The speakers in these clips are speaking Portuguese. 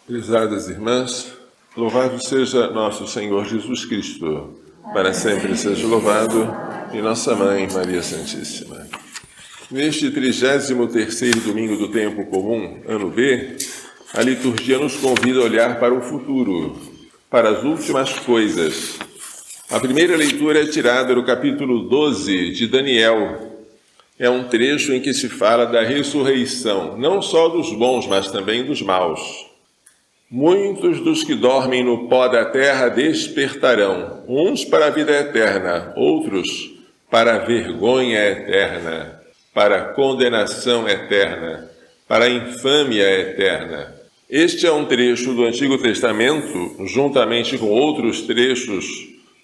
Prezadas irmãs, louvado seja nosso Senhor Jesus Cristo, para sempre seja louvado, e nossa Mãe Maria Santíssima. Neste 33º domingo do tempo comum, ano B, a liturgia nos convida a olhar para o futuro, para as últimas coisas. A primeira leitura é tirada do capítulo 12 de Daniel. É um trecho em que se fala da ressurreição, não só dos bons, mas também dos maus. Muitos dos que dormem no pó da terra despertarão, uns para a vida eterna, outros para a vergonha eterna, para a condenação eterna, para a infâmia eterna. Este é um trecho do Antigo Testamento, juntamente com outros trechos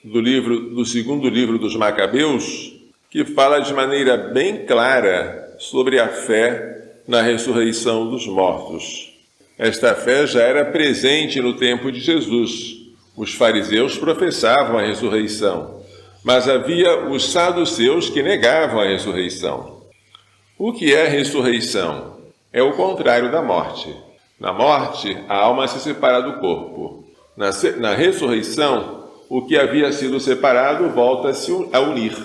do segundo livro dos Macabeus, que fala de maneira bem clara sobre a fé na ressurreição dos mortos. Esta fé já era presente no tempo de Jesus. Os fariseus professavam a ressurreição, mas havia os saduceus que negavam a ressurreição. O que é ressurreição? É o contrário da morte. Na morte, a alma se separa do corpo. Na ressurreição, o que havia sido separado volta-se a unir.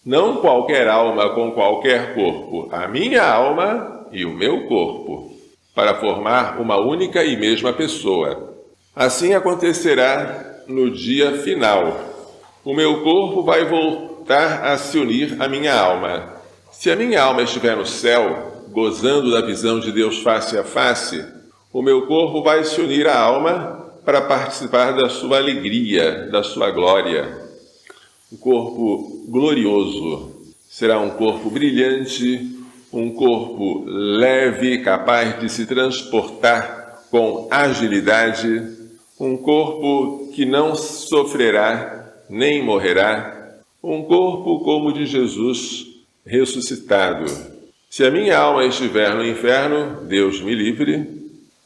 Não qualquer alma com qualquer corpo, a minha alma e o meu corpo, para formar uma única e mesma pessoa. Assim acontecerá no dia final. O meu corpo vai voltar a se unir à minha alma. Se a minha alma estiver no céu, gozando da visão de Deus face a face, o meu corpo vai se unir à alma para participar da sua alegria, da sua glória. Um corpo glorioso será um corpo brilhante, um corpo leve, capaz de se transportar com agilidade, um corpo que não sofrerá nem morrerá, um corpo como o de Jesus ressuscitado. Se a minha alma estiver no inferno, Deus me livre,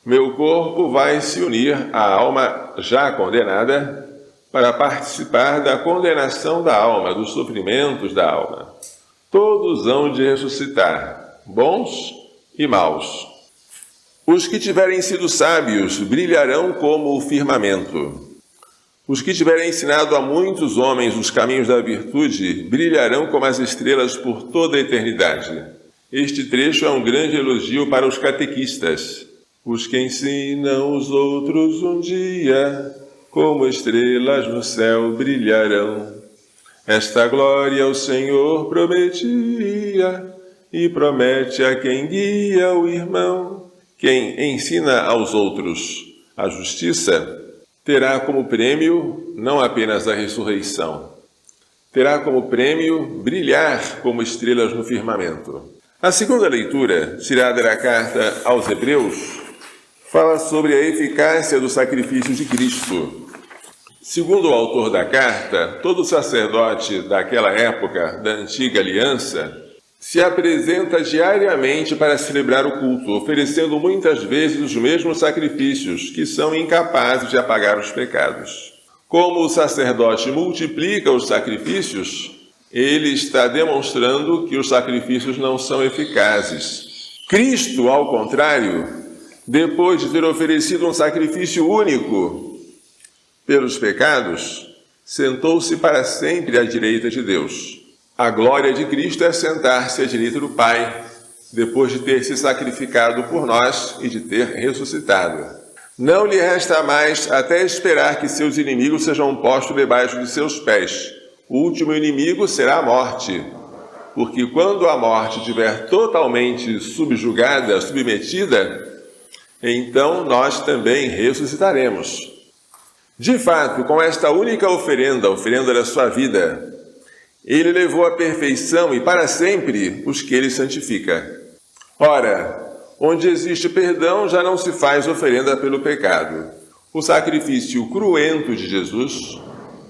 meu corpo vai se unir à alma já condenada para participar da condenação da alma, dos sofrimentos da alma. Todos hão de ressuscitar, bons e maus. Os que tiverem sido sábios brilharão como o firmamento. Os que tiverem ensinado a muitos homens os caminhos da virtude brilharão como as estrelas por toda a eternidade. Este trecho é um grande elogio para os catequistas. Os que ensinam os outros um dia, como estrelas no céu brilharão. Esta glória o Senhor prometia e promete a quem guia o irmão. Quem ensina aos outros a justiça terá como prêmio não apenas a ressurreição, terá como prêmio brilhar como estrelas no firmamento. A segunda leitura, tirada da carta aos Hebreus, fala sobre a eficácia do sacrifício de Cristo. Segundo o autor da carta, todo sacerdote daquela época, da antiga aliança, se apresenta diariamente para celebrar o culto, oferecendo muitas vezes os mesmos sacrifícios, que são incapazes de apagar os pecados. Como o sacerdote multiplica os sacrifícios, ele está demonstrando que os sacrifícios não são eficazes. Cristo, ao contrário, depois de ter oferecido um sacrifício único pelos pecados, sentou-se para sempre à direita de Deus. A glória de Cristo é sentar-se à direita do Pai, depois de ter se sacrificado por nós e de ter ressuscitado. Não lhe resta mais até esperar que seus inimigos sejam postos debaixo de seus pés. O último inimigo será a morte, porque quando a morte estiver totalmente subjugada, submetida, então nós também ressuscitaremos. De fato, com esta única oferenda, a oferenda da sua vida, ele levou à perfeição e para sempre os que ele santifica. Ora, onde existe perdão, já não se faz oferenda pelo pecado. O sacrifício cruento de Jesus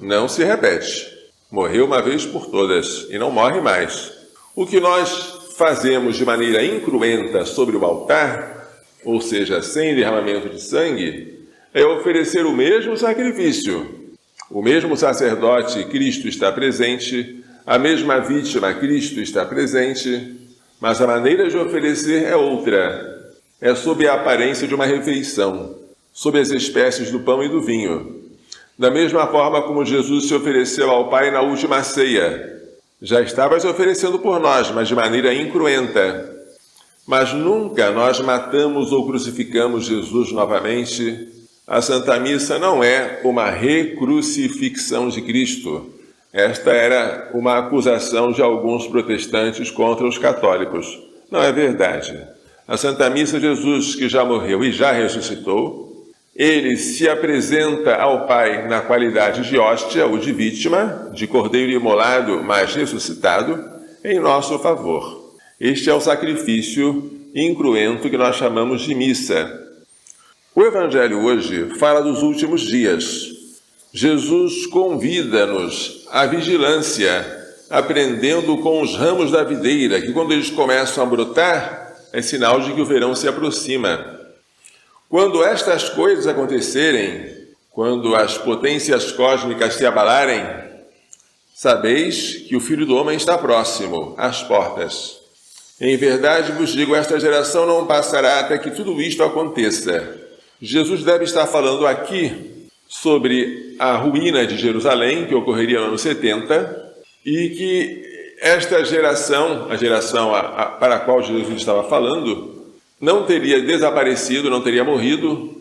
não se repete. Morreu uma vez por todas e não morre mais. O que nós fazemos de maneira incruenta sobre o altar, ou seja, sem derramamento de sangue, é oferecer o mesmo sacrifício. O mesmo sacerdote, Cristo, está presente, a mesma vítima, Cristo, está presente, mas a maneira de oferecer é outra. É sob a aparência de uma refeição. sobre as espécies do pão e do vinho. Da mesma forma como Jesus se ofereceu ao Pai na última ceia. Já estava se oferecendo por nós, mas de maneira incruenta. Mas nunca nós matamos ou crucificamos Jesus novamente. A Santa Missa não é uma recrucifixão de Cristo. Esta era uma acusação de alguns protestantes contra os católicos. Não é verdade. A Santa Missa, Jesus, que já morreu e já ressuscitou, ele se apresenta ao Pai na qualidade de hóstia ou de vítima, de cordeiro imolado, mas ressuscitado, em nosso favor. Este é o sacrifício incruento que nós chamamos de missa. O Evangelho hoje fala dos últimos dias. Jesus convida-nos à vigilância, aprendendo com os ramos da videira, que quando eles começam a brotar, é sinal de que o verão se aproxima. Quando estas coisas acontecerem, quando as potências cósmicas se abalarem, sabeis que o Filho do Homem está próximo, às portas. Em verdade vos digo, esta geração não passará até que tudo isto aconteça. Jesus deve estar falando aqui sobre a ruína de Jerusalém, que ocorreria no ano 70, e que esta geração, a geração para a qual Jesus estava falando, não teria desaparecido, não teria morrido,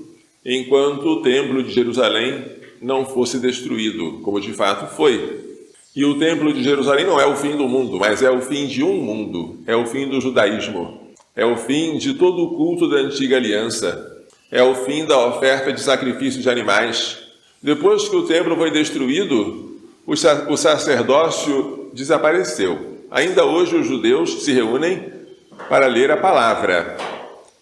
enquanto o templo de Jerusalém não fosse destruído, como de fato foi. E o templo de Jerusalém não é o fim do mundo, mas é o fim de um mundo, é o fim do judaísmo, é o fim de todo o culto da antiga aliança, é o fim da oferta de sacrifícios de animais. Depois que o templo foi destruído, o sacerdócio desapareceu. Ainda hoje os judeus se reúnem para ler a palavra.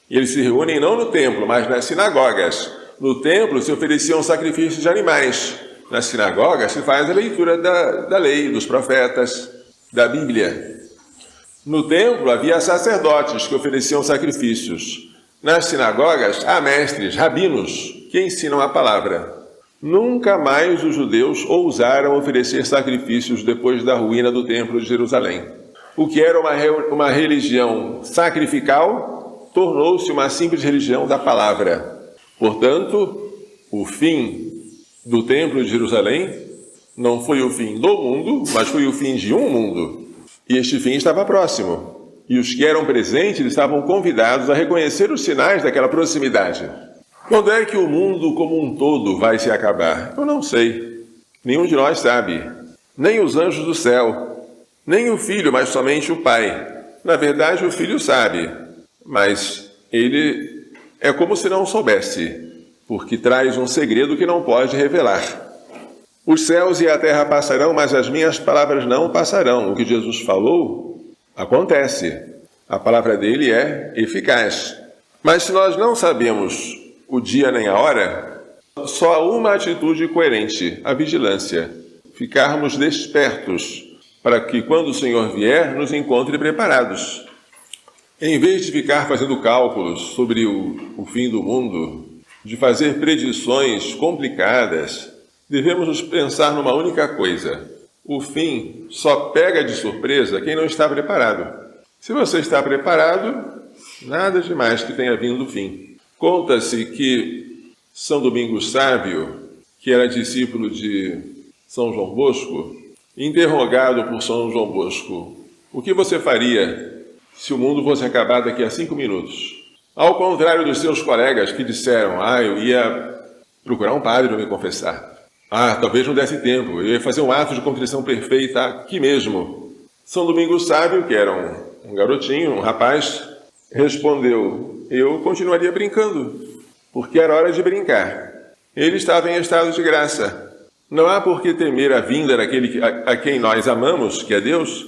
E eles se reúnem não no templo, mas nas sinagogas. No templo se ofereciam sacrifícios de animais. Na sinagoga se faz a leitura da lei, dos profetas, da Bíblia. No templo havia sacerdotes que ofereciam sacrifícios. Nas sinagogas há mestres, rabinos, que ensinam a palavra. Nunca mais os judeus ousaram oferecer sacrifícios depois da ruína do templo de Jerusalém. O que era uma religião sacrificial tornou-se uma simples religião da palavra. Portanto, o fim do templo de Jerusalém não foi o fim do mundo, mas foi o fim de um mundo. E este fim estava próximo. E os que eram presentes estavam convidados a reconhecer os sinais daquela proximidade. Quando é que o mundo como um todo vai se acabar? Eu não sei. Nenhum de nós sabe. Nem os anjos do céu. Nem o Filho, mas somente o Pai. Na verdade, o Filho sabe. Mas ele é como se não soubesse, porque traz um segredo que não pode revelar. Os céus e a terra passarão, mas as minhas palavras não passarão. O que Jesus falou, acontece. A palavra dele é eficaz. Mas se nós não sabemos o dia nem a hora, só há uma atitude coerente, a vigilância. Ficarmos despertos, para que quando o Senhor vier, nos encontre preparados. Em vez de ficar fazendo cálculos sobre o fim do mundo, de fazer predições complicadas, devemos pensar numa única coisa. O fim só pega de surpresa quem não está preparado. Se você está preparado, nada demais que tenha vindo o fim. Conta-se que São Domingos Sábio, que era discípulo de São João Bosco, interrogado por São João Bosco, o que você faria se o mundo fosse acabar daqui a 5 minutos? Ao contrário dos seus colegas que disseram, eu ia procurar um padre para me confessar. Talvez não desse tempo, eu ia fazer um ato de contrição perfeita aqui mesmo. São Domingos Sábio, que era um garotinho, um rapaz, respondeu, eu continuaria brincando, porque era hora de brincar. Ele estava em estado de graça. Não há por que temer a vinda daquele a quem nós amamos, que é Deus,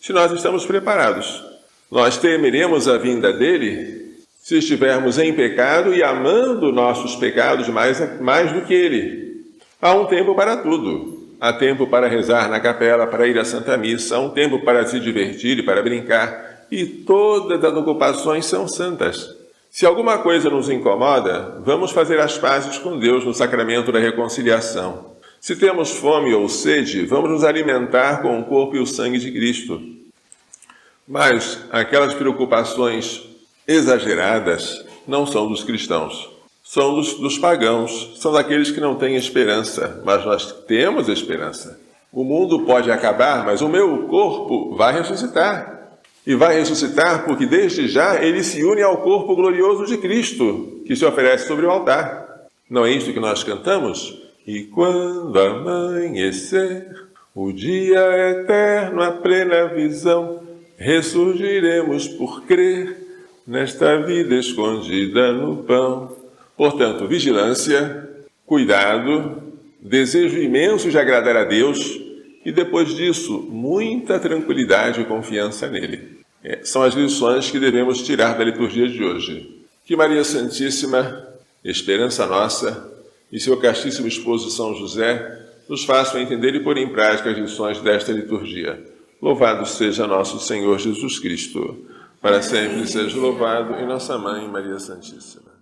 se nós estamos preparados. Nós temeremos a vinda dele se estivermos em pecado e amando nossos pecados mais do que ele. Há um tempo para tudo. Há tempo para rezar na capela, para ir à Santa Missa, há um tempo para se divertir e para brincar. E todas as ocupações são santas. Se alguma coisa nos incomoda, vamos fazer as pazes com Deus no sacramento da reconciliação. Se temos fome ou sede, vamos nos alimentar com o corpo e o sangue de Cristo. Mas aquelas preocupações exageradas não são dos cristãos. são dos pagãos, são daqueles que não têm esperança, mas nós temos esperança. O mundo pode acabar, mas o meu corpo vai ressuscitar. E vai ressuscitar porque desde já ele se une ao corpo glorioso de Cristo, que se oferece sobre o altar. Não é isto que nós cantamos? E quando amanhecer, o dia eterno, a plena visão, ressurgiremos por crer nesta vida escondida no pão. Portanto, vigilância, cuidado, desejo imenso de agradar a Deus e depois disso, muita tranquilidade e confiança nele. São as lições que devemos tirar da liturgia de hoje. Que Maria Santíssima, esperança nossa, e seu castíssimo esposo São José nos façam entender e pôr em prática as lições desta liturgia. Louvado seja nosso Senhor Jesus Cristo. Para sempre seja louvado e nossa Mãe Maria Santíssima.